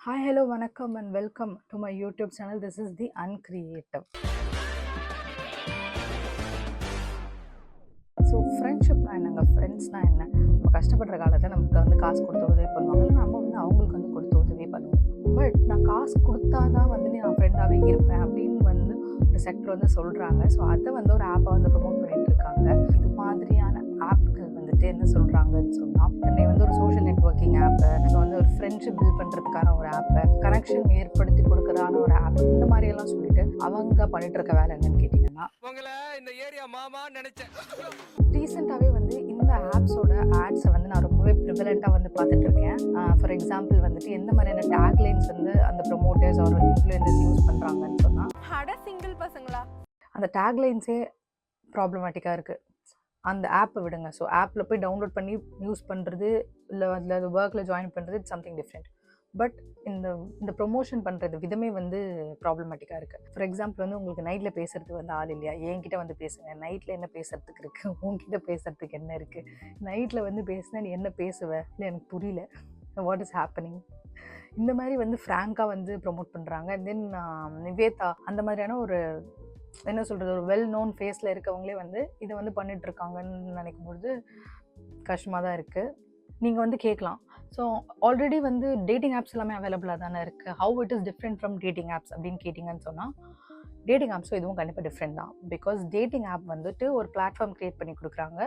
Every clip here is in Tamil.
Hi, hello, vanakkam and welcome to my YouTube channel. This is The Uncreative. So ஃப்ரெண்ட்ஷிப்னா என்னங்க? ஃப்ரெண்ட்ஸ்னால் என்ன? நம்ம கஷ்டப்படுற காலத்தில் நமக்கு வந்து காசு கொடுத்து உதவி பண்ணுவாங்க, இல்லை நம்ம வந்து அவங்களுக்கு வந்து கொடுத்து உதவி பண்ணுவோம். பட் நான் காசு கொடுத்தா தான் வந்து நான் ஃப்ரெண்டாகவே இருப்பேன் அப்படின்னு வந்து ஒரு செக்டர் வந்து சொல்கிறாங்க. ஸோ அதை வந்து ஒரு ஆப்பை வந்து ப்ரொமோட் பண்ணிட்டு இருக்காங்க. இது மாதிரியான ஆப்புகள் வந்துட்டு என்ன சொல்கிறாங்கன்னு சொன்னால், தன்னை வந்து ஒரு சோஷியல் நெட்வொர்க்கிங் ஆப்பு, ஸோ வந்து ஒரு ஃப்ரெண்ட்ஷிப் பில்ட் பண்ணுறதுக்கான ஒரு ஆப்பு, கனெக்ஷன் ஏற்படுத்தி கொடுக்குறான ஒரு ஆப், இந்த மாதிரியெல்லாம் சொல்லிட்டு அவங்க பண்ணிட்டு இருக்க வேலை என்னன்னு கேட்டிங்கன்னா, இந்த ஏரியா மாமா நினைச்சேன். ரீசெண்டாகவே வந்து இந்த ஆப்ஸோட ஆட்ஸை வந்து நான் ரொம்பவே ப்ரிவலண்ட்டாக வந்து பார்த்துட்டு இருக்கேன். ஃபார் எக்ஸாம்பிள் வந்துட்டு எந்த மாதிரியான டேக்லைன்ஸ் வந்து அந்த ப்ரொமோட்டர்ஸ் ஒரு இன்ஃப்ளூயன்சர்ஸ் யூஸ் பண்ணுறாங்கன்னு சொன்னால், சிங்கிள் பசங்களா அந்த டேக்லைன்ஸே ப்ராப்ளமேட்டிக்காக இருக்குது. அந்த ஆப்பை விடுங்க. ஸோ ஆப்பில் போய் டவுன்லோட் பண்ணி யூஸ் பண்ணுறது, இல்லை அதில் அது ஒர்க்கில் ஜாயின் பண்ணுறது, இட்ஸ் சம்திங் டிஃப்ரெண்ட். பட் இந்த ப்ரொமோஷன் பண்ணுறது விதமே வந்து ப்ராப்ளமேட்டிக்காக இருக்குது. ஃபார் எக்ஸாம்பிள் வந்து உங்களுக்கு நைட்டில் பேசுகிறதுக்கு வந்து ஆள் இல்லையா? என்கிட்ட வந்து பேசுங்க. நைட்டில் என்ன பேசுகிறதுக்கு இருக்குது? உங்ககிட்ட பேசுகிறதுக்கு என்ன இருக்குது? நைட்டில் வந்து பேசுனா நீ என்ன பேசுவ? இல்லை எனக்கு புரியல, வாட் இஸ் ஹேப்பனிங்? இந்த மாதிரி வந்து ஃப்ராங்காக வந்து ப்ரொமோட் பண்ணுறாங்க. தென் நிவேதா அந்த மாதிரியான ஒரு என்ன சொல்கிறது, ஒரு வெல் நோன் ஃபேஸில் இருக்கவங்களே வந்து இதை வந்து பண்ணிகிட்ருக்காங்கன்னு நினைக்கும் பொழுது கஷ்டமாக தான் இருக்குது. நீங்கள் வந்து கேட்கலாம், ஸோ ஆல்ரெடி வந்து டேட்டிங் ஆப்ஸ் எல்லாமே அவைலபிளாக தானே இருக்குது, how it is different from dating apps அப்படின்னு கேட்டிங்கன்னு சொன்னால், டேட்டிங் ஆப்ஸும் இதுவும் கண்டிப்பாக டிஃப்ரெண்ட் தான். பிகாஸ் டேட்டிங் ஆப் வந்துட்டு ஒரு பிளாட்ஃபார்ம் க்ரியேட் பண்ணி கொடுக்குறாங்க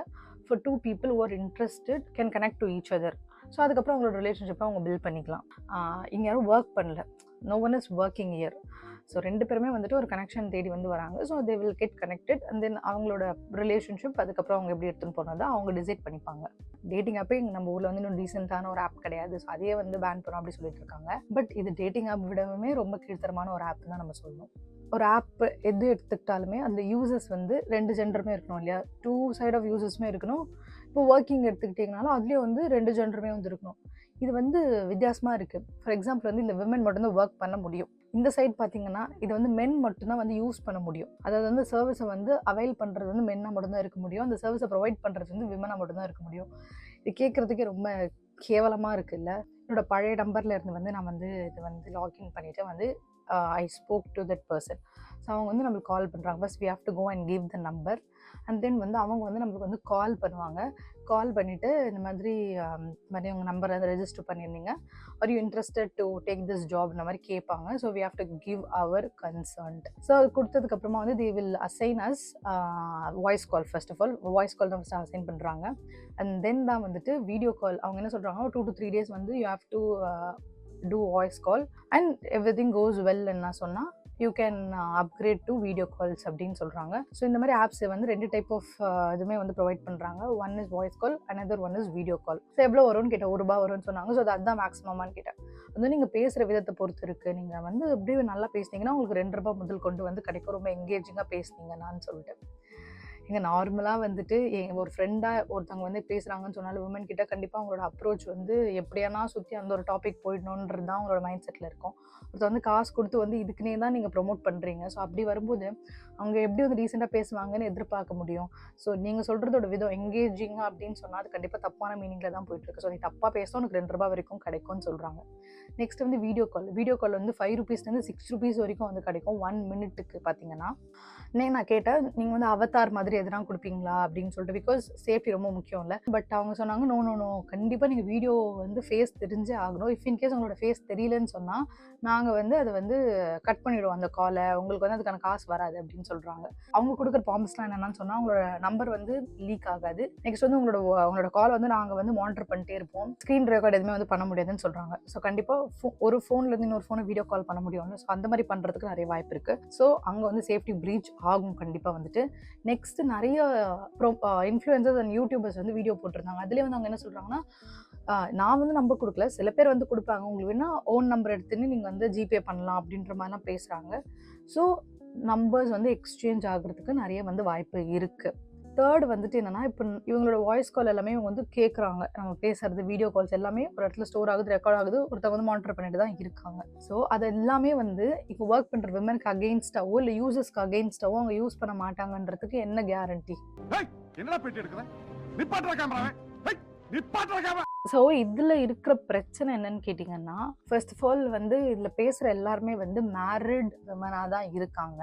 for two people who are interested can connect to each other. So அதுக்கப்புறம் அவங்களோட ரிலேஷன்ஷிப்பை அவங்க பில்ட் பண்ணிக்கலாம். இங்கே யாரும் ஒர்க் பண்ணல, no one is working here. So ரெண்டு பேருமே வந்துட்டு ஒரு கனெக்ஷன் தேடி வந்து வராங்க. So they will get connected and then அவங்களோட ரிலேஷன்ஷிப் அதுக்கப்புறம் அவங்க எப்படி எடுத்துன்னு போனதை அவங்க டிசைட் பண்ணிப்பாங்க. டேட்டிங் ஆப்பே இங்கே நம்ம ஊரில் வந்து இன்னும் ரீசெண்டான ஒரு ஆப் கிடையாது. ஸோ அதையே வந்து பேன் பண்ணோம் அப்படி சொல்லிட்டு இருக்காங்க. பட் இது டேட்டிங் ஆப் விடவுமே ரொம்ப கீழ்த்தரமான ஒரு ஆப் தான் நம்ம சொல்லணும். ஒரு ஆப் எது எடுத்துக்கிட்டாலுமே அந்த யூசர்ஸ் வந்து ரெண்டு ஜெண்டருமே இருக்கணும் இல்லையா? டூ சைட் ஆஃப் யூசர்ஸுமே இருக்கணும். இப்போ ஒர்க்கிங் எடுத்துக்கிட்டிங்கனாலும் அதுலேயும் வந்து ரெண்டு ஜெண்டருமே வந்து இருக்கணும். இது வந்து வித்தியாசமாக இருக்குது. ஃபார் எக்ஸாம்பிள் வந்து இந்த விமன் மட்டும்தான் ஒர்க் பண்ண முடியும். இந்த சைட் பார்த்தீங்கன்னா இது வந்து மென் மட்டும்தான் வந்து யூஸ் பண்ண முடியும். அதாவது வந்து சர்வீஸை வந்து அவைல் பண்ணுறது வந்து மென்னாக மட்டும்தான் இருக்க முடியும். அந்த சர்வீஸை ப்ரொவைட் பண்ணுறது வந்து விமனாக மட்டும்தான் இருக்க முடியும். இது கேட்குறதுக்கே ரொம்ப கேவலமாக இருக்குல்ல. என்னோடய பழைய நம்பரில் இருந்து வந்து நான் வந்து இது வந்து லாக்இன் பண்ணிவிட்டு வந்து I spoke to that person. So அவங்க வந்து நம்மளுக்கு கால் பண்ணுறாங்க. First we have to go and give the number and then வந்து அவங்க வந்து நம்மளுக்கு வந்து கால் பண்ணுவாங்க. கால் பண்ணிவிட்டு இந்த மாதிரி உங்கள் நம்பரை வந்து ரெஜிஸ்டர் பண்ணியிருந்தீங்க, are you interested to take this job இந்த மாதிரி கேட்பாங்க. So we have to give our concerned. So அது கொடுத்ததுக்கப்புறமா வந்து they will assign us voice call. First of all voice call தான் ஃபஸ்ட்டு அசைன் பண்ணுறாங்க. அண்ட் தென் தான் வந்துட்டு வீடியோ கால். அவங்க என்ன சொல்கிறாங்க, 2 to 3 days வந்து you have to do voice call and everything goes well என்ன சொன்னால் you can upgrade to video calls அப்படின்னு சொல்கிறாங்க. ஸோ இந்த மாதிரி ஆப்ஸை வந்து ரெண்டு டைப் ஆஃப் இதுவுமே வந்து ப்ரொவைட் பண்ணுறாங்க. One is voice call, another one is video call. So எவ்வளோ வரும்னு கேட்டேன். ₹1 வரும்னு சொன்னாங்க. ஸோ அதுதான் மேக்ஸிமமானு கேட்டேன். அது நீங்கள் பேசுகிற விதத்தை பொறுத்து இருக்குது. நீங்கள் வந்து எப்படியும் நல்லா பேசுனீங்கன்னா உங்களுக்கு ₹2 முதல் கொண்டு வந்து கிடைக்கும், ரொம்ப எங்கேஜிங்காக பேசுனீங்கன்னான்னு சொல்லிட்டு. இங்கே நார்மலாக வந்துட்டு ஒரு ஃப்ரெண்டாக ஒருத்தவங்க வந்து பேசுகிறாங்கன்னு சொன்னாலும் உமன் கிட்ட கண்டிப்பாக அவங்களோட அப்ரோச் வந்து எப்படியானா சுற்றி அந்த ஒரு டாபிக் போயிடணுன்றது தான் அவங்களோட மைண்ட் செட்டில் இருக்கும். ஒருத்தர் வந்து காசு கொடுத்து வந்து இதுக்குன்னே தான் நீங்கள் ப்ரொமோட் பண்ணுறீங்க. ஸோ அப்படி வரும்போது அவங்க எப்படி வந்து ரீசெண்டாக பேசுவாங்கன்னு எதிர்பார்க்க முடியும். ஸோ நீங்கள் சொல்கிறதோட விதம் எங்கேஜிங்காக அப்படின்னு சொன்னால் அது கண்டிப்பாக தப்பான மீனிங்கில் தான் போயிட்டுருக்கு. ஸோ நீ தப்பாக பேசணும், உனக்கு ₹2 வரைக்கும் கிடைக்கும்னு சொல்கிறாங்க. நெக்ஸ்ட் வந்து வீடியோ கால். வீடியோ கால் வந்து ₹5 6 வரைக்கும் வந்து கிடைக்கும் 1 மினிட்டுக்கு பார்த்தீங்கன்னா. நான் கேட்டேன், நீங்கள் வந்து அவதார் மாதிரி எதுனா கொடுப்பீங்களா அப்படின்னு சொல்லிட்டு, பிகாஸ் சேஃப்டி ரொம்ப முக்கியம் இல்லை. பட் அவங்க சொன்னாங்க நோ நோ நோ, கண்டிப்பாக நீங்கள் வீடியோ வந்து ஃபேஸ் தெரிஞ்சே ஆகணும். இஃப் இன்கேஸ் உங்களோட ஃபேஸ் தெரியலன்னு சொன்னால் நாங்கள் வந்து அதை வந்து கட் பண்ணிவிடுவோம் அந்த காலை, உங்களுக்கு வந்து அதுக்கான காசு வராது அப்படின்னு சொல்கிறாங்க. அவங்க கொடுக்குற ப்ராமிஸ்லாம் என்னென்னு சொன்னால் உங்களோட நம்பர் வந்து லீக் ஆகாது. நெக்ஸ்ட் வந்து உங்களோட கால் வந்து நாங்கள் வந்து மானிட்டர் பண்ணிட்டே இருப்போம், ஸ்க்ரீன் ரெக்கார்ட் எதுவுமே வந்து பண்ண முடியாதுன்னு சொல்கிறாங்க. ஸோ கண்டிப்பாக ஒரு ஃபோன்லேருந்து இன்னொரு ஃபோனை வீடியோ கால் பண்ண முடியும். ஸோ அந்த மாதிரி பண்ணுறதுக்கு நிறைய வாய்ப்பு இருக்குது. ஸோ அங்கே வந்து சேஃப்டி ப்ரீச் ஆகும் கண்டிப்பாக வந்துட்டு. நெக்ஸ்ட் நிறைய இன்ஃப்ளூயன்சர்ஸ் அண்ட் யூடியூபர்ஸ் வந்து வீடியோ போட்டிருந்தாங்க. அதுலேயே வந்து அவங்க என்ன சொல்கிறாங்கன்னா, நான் வந்து நம்பர் கொடுக்கல, சில பேர் வந்து கொடுப்பாங்க, உங்களுக்கு வேணால் ஓன் நம்பர் எடுத்துன்னு நீங்கள் வந்து ஜிபே பண்ணலாம் அப்படின்ற மாதிரிலாம் பேசுகிறாங்க. ஸோ நம்பர்ஸ் வந்து எக்ஸ்சேஞ்ச் ஆகிறதுக்கு நிறைய வந்து வாய்ப்பு இருக்குது. தேர்ட் வந்துட்டு என்னென்னா, இப்போ இவங்களோட வாய்ஸ் கால் எல்லாமே இவங்க வந்து கேட்குறாங்க. நம்ம பேசுகிறது வீடியோ கால்ஸ் எல்லாமே ஒரு இடத்துல ஸ்டோர் ஆகுது, ரெக்கார்ட் ஆகுது, ஒருத்தவங்க வந்து மானிட்டர் பண்ணிட்டு தான் இருக்காங்க. ஸோ அது எல்லாமே வந்து இப்போ ஒர்க் பண்ணுற விமனுக்கு அகெயின்ஸ்டாவோ இல்லை யூசர்ஸ்க்கு அகெயின்ஸ்டாவோ அவங்க யூஸ் பண்ண மாட்டாங்கன்றதுக்கு என்ன கேரண்டி? என்னடா பேட்டி எடுக்கிறேன்? நிப்பாட்ற கேமராவை, நிப்பாட்ற கேமரா. ஸோ இதில் இருக்கிற பிரச்சனை என்னன்னு கேட்டிங்கன்னா, ஃபர்ஸ்ட் ஆஃப் ஆல் வந்து இதில் பேசுகிற எல்லாருமே வந்து மேரிட் விமனாக தான் இருக்காங்க.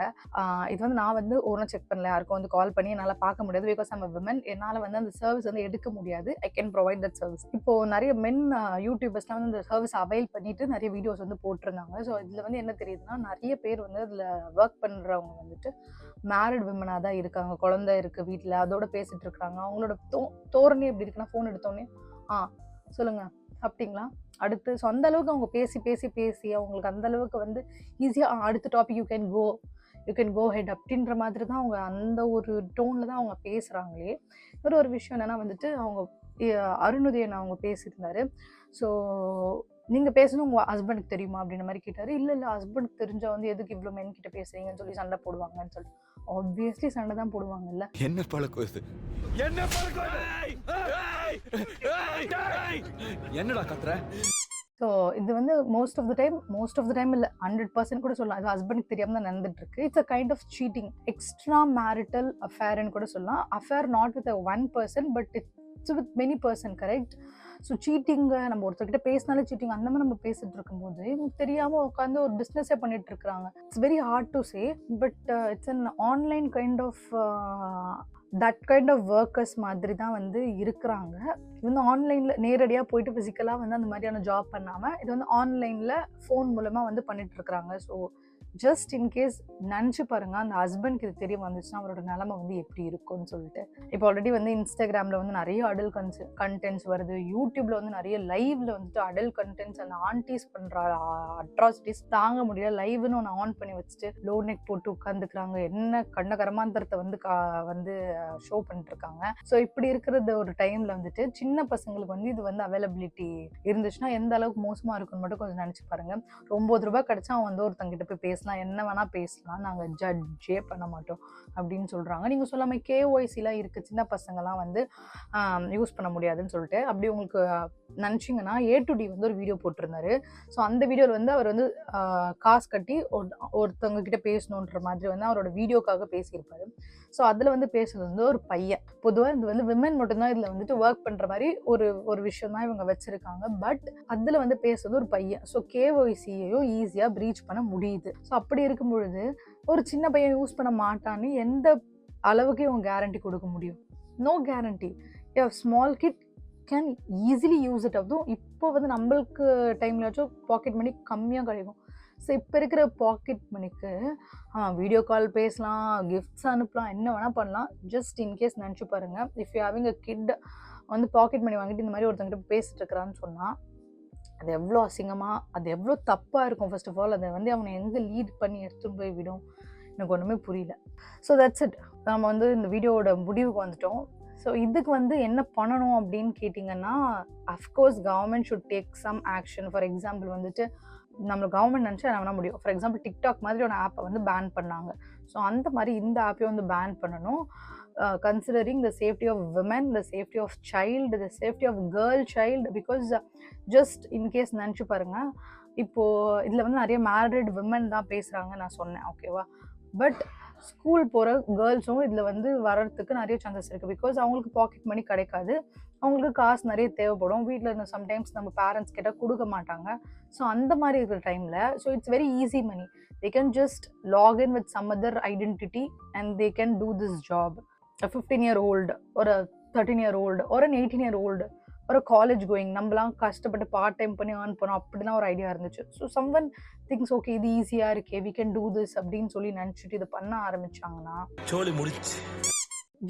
இது வந்து நான் வந்து ஒன்றும் செக் பண்ணல, யாருக்கும் வந்து கால் பண்ணி என்னால் பார்க்க முடியாது. Because I'm women. என்னால் வந்து அந்த சர்வீஸ் வந்து எடுக்க முடியாது. I can provide that service. இப்போது நிறைய மென் யூடியூபர்ஸ்லாம் வந்து இந்த சர்வீஸ் அவைல் பண்ணிட்டு நிறைய வீடியோஸ் வந்து போட்டிருந்தாங்க. ஸோ இதில் வந்து என்ன தெரியுதுன்னா, நிறைய பேர் வந்து அதில் ஒர்க் பண்ணுறவங்க வந்துட்டு மேரிட் விமனாக தான் இருக்காங்க. குழந்தை இருக்குது வீட்டில், அதோட பேசிகிட்டு இருக்கிறாங்க. அவங்களோட தோரணை எப்படி இருக்குன்னா, ஃபோன் எடுத்தோடனே சொல்லுங்க சாப்பிட்டீங்களா, அடுத்து. ஸோ அந்த அளவுக்கு அவங்க பேசி பேசி பேசி அவங்களுக்கு அந்த அளவுக்கு வந்து ஈஸியாக அடுத்த topic you can go head அப்படின்ற மாதிரி தான் அவங்க அந்த ஒரு டோனில் தான் அவங்க பேசுகிறாங்களே. ஒரு விஷயம் என்னென்னா வந்துட்டு அவங்க அருணுதயன் அவங்க பேசியிருந்தாரு. ஸோ நீங்கள் பேசணும் உங்கள் ஹஸ்பண்டுக்கு தெரியுமா அப்படின்ற மாதிரி கேட்டார். இல்லை ஹஸ்பண்டுக்கு தெரிஞ்சால் வந்து எதுக்கு இவ்வளோ மென் கிட்ட பேசுறீங்கன்னு சொல்லி சண்டை போடுவாங்கன்னு சொல்லிட்டு. ஆப்வியஸ்லி சண்டை தான் போடுவாங்கல்ல. என்ன பழக்கம் இது? என்ன பழக்கம்? என்னடா கத்துற? ஸோ இது வந்து மோஸ்ட் ஆஃப் த டைம் இல்லை 100% கூட சொல்லலாம். அது ஹஸ்பண்டுக்கு தெரியாமல் தான் நடந்துட்டு இருக்கு. It's a kind of cheating, extra marital அஃபேர்னு கூட சொல்லலாம். Affair not with one person but it's with many person, correct? So சீட்டிங்க நம்ம ஒருத்தர்கிட்ட பேசினாலே சீட்டிங் அந்த மாதிரி நம்ம பேசிட்டு இருக்கும்போது இவங்க தெரியாமல் உட்காந்து ஒரு பிஸ்னஸே பண்ணிட்டு இருக்கிறாங்க. It's very hard to say but it's an online kind of that kind of workers மாதிரி தான் வந்து இருக்கிறாங்க. இது வந்து ஆன்லைனில் நேரடியாக போயிட்டு ஃபிசிக்கலாக வந்து அந்த மாதிரியான ஜாப் பண்ணாமல் இது வந்து ஆன்லைனில் ஃபோன் மூலமாக வந்து பண்ணிட்டு இருக்கிறாங்க. ஸோ ஜஸ்ட் இன்கேஸ் நினச்சி பாருங்க, அந்த ஹஸ்பண்ட்க்கு இது தெரிய வந்துச்சுன்னா அவரோட நிலைமை வந்து எப்படி இருக்கும்னு சொல்லிட்டு. இப்போ ஆல்ரெடி வந்து இன்ஸ்டாகிராமில் வந்து நிறைய அடல்ட் கண்டென்ட்ஸ் வருது. யூடியூப்ல வந்து நிறைய லைவ்ல வந்துட்டு அடல்ட் கண்டென்ட்ஸ் அந்த ஆன்டிஸ் பண்ணுற அட்ராசிட்டிஸ் தாங்க முடியல. லைவ்னு ஒன்று ஆன் பண்ணி வச்சுட்டு லோ நெக் போட்டு உட்காந்துக்கிறாங்க. என்ன கண்ட கரமாந்தரத்தை வந்து ஷோ பண்ணிட்டு இருக்காங்க. ஸோ இப்படி இருக்கிறது ஒரு டைம்ல வந்துட்டு சின்ன பசங்களுக்கு வந்து இது வந்து அவைலபிலிட்டி இருந்துச்சுன்னா எந்த அளவுக்கு மோசமாக இருக்குன்னு மட்டும் கொஞ்சம் நினச்சி பாருங்க. ₹9 கிடைச்சா அவன் வந்து ஒருத்தங்கிட்ட போய் பேசலாம், என்ன வேணா பேசலாம், நாங்கள் ஜட்ஜே பண்ண மாட்டோம் அப்படின்னு சொல்றாங்க. நீங்க சொல்லாம கேஒய்சிலாம் இருக்கு, சின்ன பசங்கலாம் வந்து யூஸ் பண்ண முடியாதுன்னு சொல்லிட்டு. அப்படி உங்களுக்கு நினச்சிங்கன்னா A2D வந்து ஒரு வீடியோ போட்டிருந்தாரு. ஸோ அந்த வீடியோவில் வந்து அவர் வந்து காசு கட்டி ஒருத்தவங்க கிட்ட பேசணுன்ற மாதிரி வந்து அவரோட வீடியோக்காக பேசியிருப்பாரு. ஸோ அதில் வந்து பேசுறது வந்து ஒரு பையன். பொதுவாக இது வந்து விமன் மட்டும்தான் இதில் வந்துட்டு ஒர்க் பண்ணுற மாதிரி ஒரு விஷயம் தான் இவங்க வச்சுருக்காங்க. பட் அதில் வந்து பேசுறது ஒரு பையன். ஸோ கேஒய்சியையும் ஈஸியாக ப்ரீச் பண்ண முடியுது. ஸோ அப்படி இருக்கும் பொழுது ஒரு சின்ன பையன் யூஸ் பண்ண மாட்டான்னு எந்த அளவுக்கு இவங்க கேரண்டி கொடுக்க முடியும்? No guarantee. Small kid can easily use it. அதுவும் இப்போ வந்து நம்மளுக்கு டைம்லாச்சும் பாக்கெட் மணி கம்மியாக கிடைக்கும். ஸோ இப்போ இருக்கிற பாக்கெட் மணிக்கு வீடியோ கால் பேசலாம், கிஃப்ட்ஸ் அனுப்பலாம், என்ன வேணால் பண்ணலாம். ஜஸ்ட் இன்கேஸ் நினச்சி பாருங்கள், if you having a kid வந்து பாக்கெட் மணி வாங்கிட்டு இந்த மாதிரி ஒருத்தங்கிட்ட பேசிட்டு இருக்கிறான்னு சொன்னால் அது எவ்வளோ அசிங்கமாக, அது எவ்வளோ தப்பாக இருக்கும். ஃபர்ஸ்ட் ஆஃப் ஆல் அதை வந்து அவனை எங்கே லீட் பண்ணி எடுத்துகிட்டு போய் விடும் எனக்கு ஒன்றுமே புரியல. So that's it. நம்ம வந்து இந்த வீடியோவோட முடிவுக்கு வந்துட்டோம். ஸோ இதுக்கு வந்து என்ன பண்ணணும் அப்படின்னு கேட்டிங்கன்னா, of course government should take some action. For example வந்துட்டு நம்மளுக்கு கவர்மெண்ட் நினச்சா என்ன வேணால் முடியும். ஃபார் எக்ஸாம்பிள் டிக்டாக் மாதிரி ஒரு ஆப்பை வந்து பேன் பண்ணாங்க. ஸோ அந்த மாதிரி இந்த ஆப்பையும் வந்து பேன் பண்ணணும். Considering the safety of women, the safety of child, the safety of girl child. Because just in case நினச்சி பாருங்கள், இப்போது இதில் வந்து நிறைய மேரிட் விமன் தான் பேசுகிறாங்க நான் சொன்னேன், ஓகேவா? பட் ஸ்கூல் போகிற கேர்ள்ஸும் இதில் வந்து வர்றதுக்கு நிறைய சான்சஸ் இருக்குது. பிகாஸ் அவங்களுக்கு பாக்கெட் மணி கிடைக்காது, அவங்களுக்கு காசு நிறைய தேவைப்படும். வீட்டில் இருந்து சம்டைம்ஸ் நம்ம பேரண்ட்ஸ் கிட்ட கொடுக்க மாட்டாங்க. ஸோ அந்த மாதிரி இருக்கிற டைமில் so it's very easy money. They can just login with some other identity and they can do this job. A 15-year-old or a 13-year-old or an 18-year-old or a college going, நம்மளாம் கஷ்டப்பட்டு பார்ட் டைம் பண்ணி ஏர்ன் பண்ணோம் அப்படின்னா ஒரு ஐடியா இருந்துச்சு. ஸோ சம்வன் திங்ஸ் ஓகே இது ஈஸியாக இருக்கே, வி கேன் டூ திஸ் அப்படின்னு சொல்லி நினச்சிட்டு இதை பண்ண ஆரம்பிச்சாங்கன்னா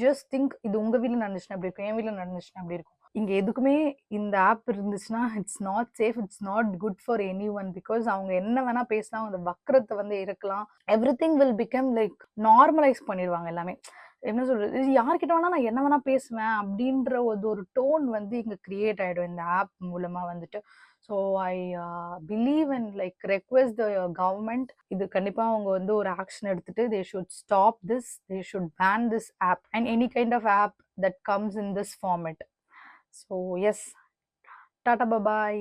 ஜஸ்ட் திங்க், இது உங்கள் வீட்டில் நடந்துச்சுன்னா அப்படி இருக்கும், என் வீட்டில் நடந்துச்சுன்னா அப்படி இருக்கும். இங்கே எதுக்குமே இந்த ஆப் இருந்துச்சுன்னா it's not safe, it's not good for anyone. Because அவங்க என்ன வேணால் பேசலாம், அந்த வக்கரத்தை வந்து இருக்கலாம். Everything will become like normalise பண்ணிடுவாங்க எல்லாமே. என்ன சொல்கிறது, இது யார்கிட்ட வேணால் நான் என்ன வேணால் பேசுவேன் அப்படின்ற ஒரு டோன் வந்து இங்கே க்ரியேட் ஆகிடும் இந்த ஆப் மூலமாக வந்துட்டு. So I believe and like request the government, இது கண்டிப்பாக அவங்க வந்து ஒரு ஆக்ஷன் எடுத்துகிட்டு they should stop this, they should ban this app and any kind of app that comes in this format. So yes, tata, bye.